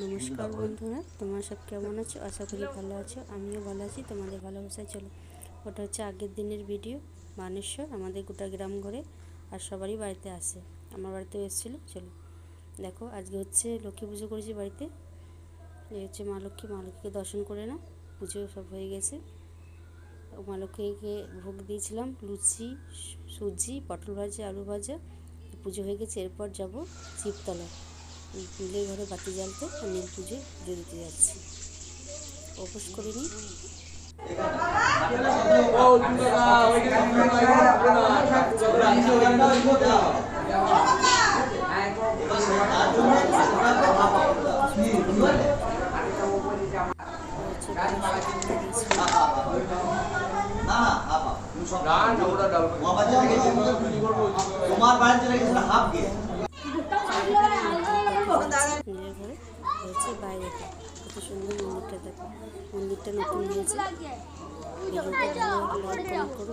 নমস্কার বন্ধুরা, তোমরা সব কেমন আছো? আশা করি ভালো আছো। আমিও ভালো আছি। তোমাদের ভালোবাসায় চলো, ওটা হচ্ছে আগের দিনের ভিডিও। মানেশ্বর আমাদের গোটা গ্রাম ঘরে আর সবারই বাড়িতে আসে, আমার বাড়িতেও এসেছিলো। চলো দেখো, আজকে হচ্ছে লক্ষ্মী পুজো করেছি বাড়িতে। এই হচ্ছে মা লক্ষ্মীকে দর্শন করে নাও। পুজো সব হয়ে গেছে। মা লক্ষ্মীকে ভোগ দিয়েছিলাম, লুচি, সুজি, পটল ভাজা, আলু ভাজা। পুজো হয়ে গেছে। এরপর যাব শিবতলায়, নীলের ঘরে বাতি জ্বালতে আর নীল পুজো দিতে যাচ্ছি। উপোস করে নিই। নীলের ঘরে হয়েছে বাইরেটা, কত সুন্দর মন্দিরটা। দেখো, মন্দিরটা নতুন হয়েছে। ভিডিওটা ভালো লাগলে লাইক কমেন্ট করো।